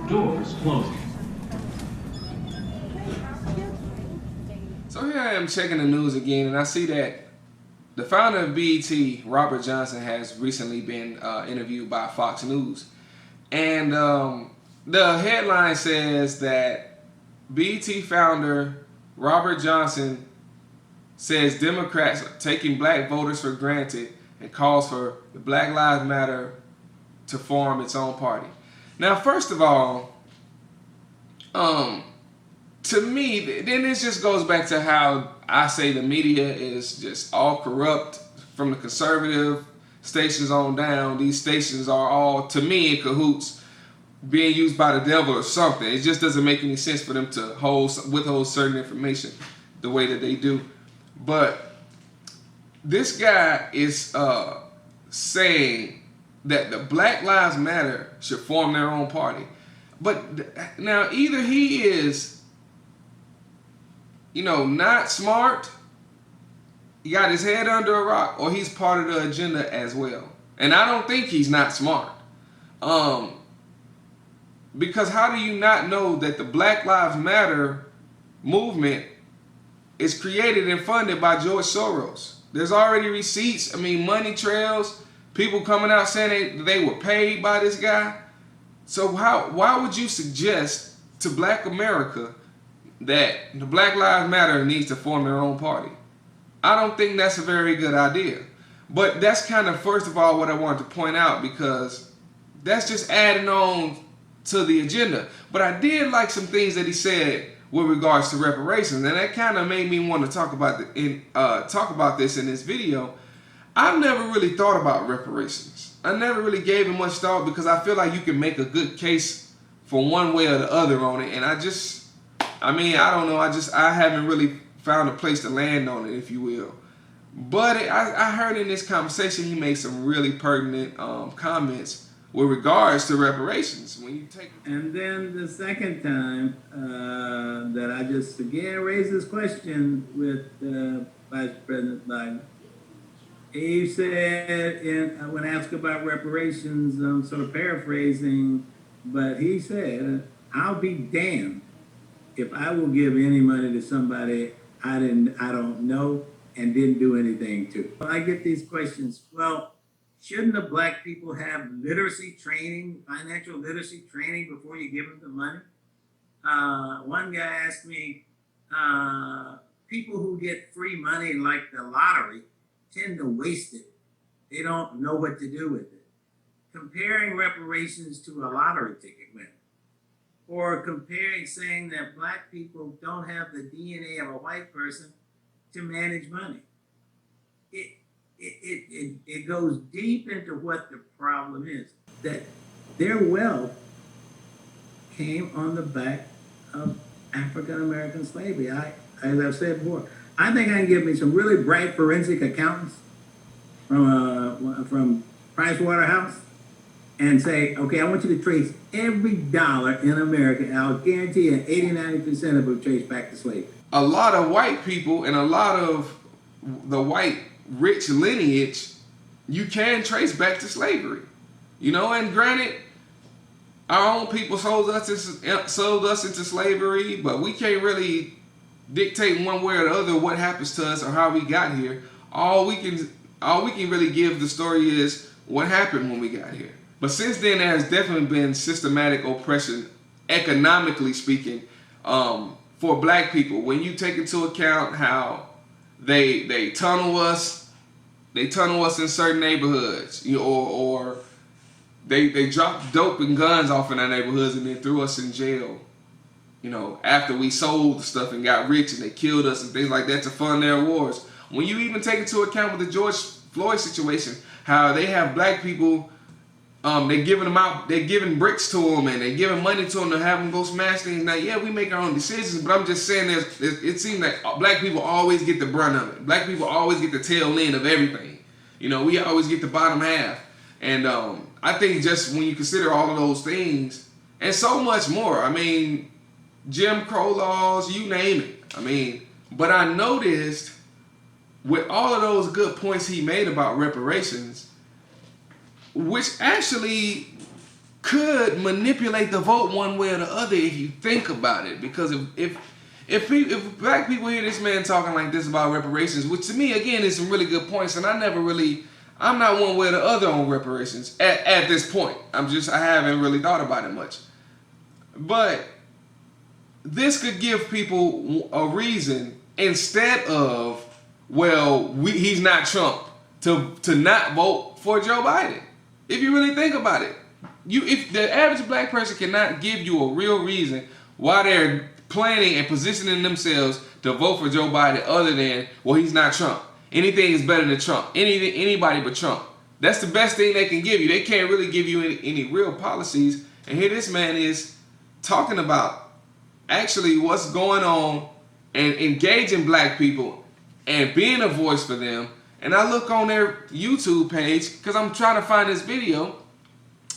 Doors closing. So here I am checking the news again, and I see that the founder of BET, Robert Johnson, has recently been interviewed by Fox News. And the headline says that BET founder Robert Johnson says Democrats are taking black voters for granted and calls for the Black Lives Matter to form its own party. Now, first of all, to me, then this just goes back to how I say the media is just all corrupt from the conservative stations on down. These stations are all, to me, in cahoots, being used by the devil or something. It just doesn't make any sense for them to withhold certain information the way that they do. But this guy is saying that the Black Lives Matter should form their own party. But now either he is, not smart, he got his head under a rock, or he's part of the agenda as well. And I don't think he's not smart. Because how do you not know that the Black Lives Matter movement is created and funded by George Soros? There's already receipts, money trails, people coming out saying they were paid by this guy. So why would you suggest to Black America that the Black Lives Matter needs to form their own party? I don't think that's a very good idea. But that's kind of, first of all, what I wanted to point out, because that's just adding on to the agenda. But I did like some things that he said with regards to reparations, and that kind of made me want to talk about this in this video. I've never really thought about reparations. I never really gave it much thought, because I feel like you can make a good case for one way or the other on it, and I don't know. I haven't really found a place to land on it, if you will. But I heard in this conversation he made some really pertinent comments with regards to reparations. And then the second time that I just again raised this question with Vice President Biden, he said, when asked about reparations, I'm sort of paraphrasing, but he said, "I'll be damned if I will give any money to somebody I don't know and didn't do anything to." I get these questions. Well, shouldn't the black people have literacy training, financial literacy training, before you give them the money? One guy asked me, people who get free money like the lottery tend to waste it. They don't know what to do with it. Comparing reparations to a lottery ticket winner, or saying that black people don't have the DNA of a white person to manage money. It goes deep into what the problem is, that their wealth came on the back of African American slavery. As I've said before, I think I can give me some really bright forensic accountants from Price Waterhouse and say, okay, I want you to trace every dollar in America, and I'll guarantee you 80-90% of it trace back to slavery. A lot of white people and a lot of the white rich lineage, you can trace back to slavery. And granted, our own people sold us into slavery, but we can't really dictate one way or the other what happens to us or how we got here. All we can really give the story is what happened when we got here. But since then, there has definitely been systematic oppression, economically speaking, for black people. When you take into account how they tunnel us in certain neighborhoods, or they dropped dope and guns off in our neighborhoods and then threw us in jail. After we sold the stuff and got rich, and they killed us and things like that to fund their wars. When you even take into account with the George Floyd situation, how they have black people, they're giving bricks to them, and they're giving money to them to have them go smash things. Now, yeah, we make our own decisions, but I'm just saying it seems like black people always get the brunt of it. Black people always get the tail end of everything. We always get the bottom half. And I think just when you consider all of those things, and so much more, Jim Crow laws, you name it. But I noticed with all of those good points he made about reparations, which actually could manipulate the vote one way or the other if you think about it. Because if black people hear this man talking like this about reparations, which to me again is some really good points, and I'm not one way or the other on reparations at this point. I haven't really thought about it much. But this could give people a reason, instead of, well, he's not Trump, to not vote for Joe Biden. If you really think about it, if the average black person cannot give you a real reason why they're planning and positioning themselves to vote for Joe Biden, other than, well, he's not Trump. Anything is better than Trump. Anybody but Trump. That's the best thing they can give you. They can't really give you any real policies. And here this man is talking about actually what's going on and engaging black people and being a voice for them. And I look on their YouTube page because I'm trying to find this video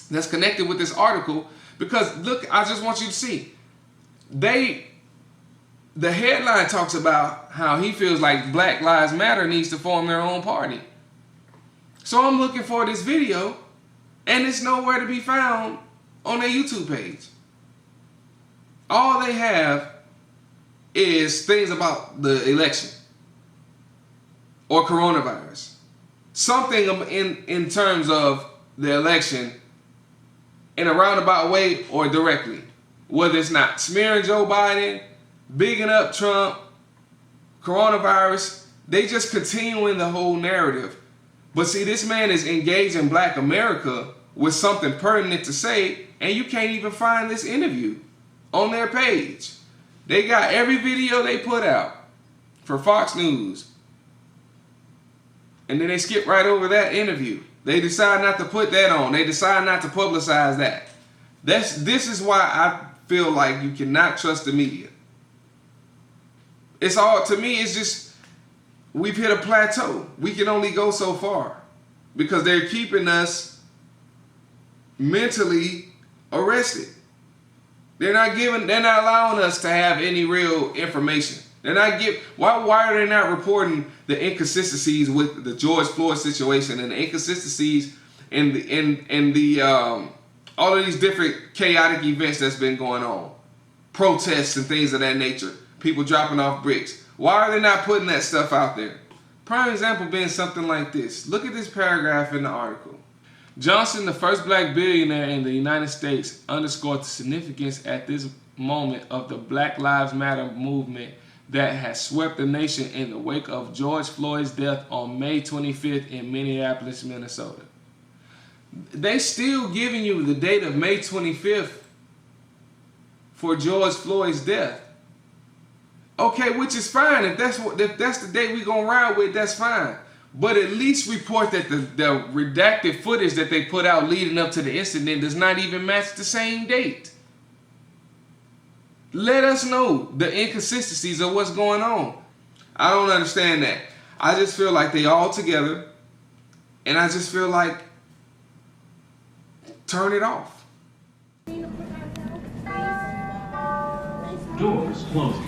that's connected with this article, because look, I just want you to see. The headline talks about how he feels like Black Lives Matter needs to form their own party. So I'm looking for this video, and it's nowhere to be found on their YouTube page. All they have is things about the election or coronavirus. Something in terms of the election in a roundabout way or directly. Whether it's not smearing Joe Biden, bigging up Trump, coronavirus, they just continuing the whole narrative. But see, this man is engaging Black America with something pertinent to say, and you can't even find this interview on their page. They got every video they put out for Fox News, and then they skip right over that interview. They decide not to put that on. They decide not to publicize that. This is why I feel like you cannot trust the media. It's all, to me, it's just, we've hit a plateau. We can only go so far because they're keeping us mentally arrested. They're not allowing us to have any real information. Why are they not reporting the inconsistencies with the George Floyd situation and the inconsistencies in the all of these different chaotic events that's been going on, protests and things of that nature, people dropping off bricks? Why are they not putting that stuff out there? Prime example being something like this. Look at this paragraph in the article. Johnson, the first black billionaire in the United States, underscored the significance at this moment of the Black Lives Matter movement that has swept the nation in the wake of George Floyd's death on May 25th in Minneapolis, Minnesota. They still giving you the date of May 25th for George Floyd's death. Okay, which is fine. If that's the date we gonna ride with, that's fine. But at least report that the redacted footage that they put out leading up to the incident does not even match the same date. Let us know the inconsistencies of what's going on. I don't understand that. I just feel like they all together, and I just feel like turn it off. Doors closing.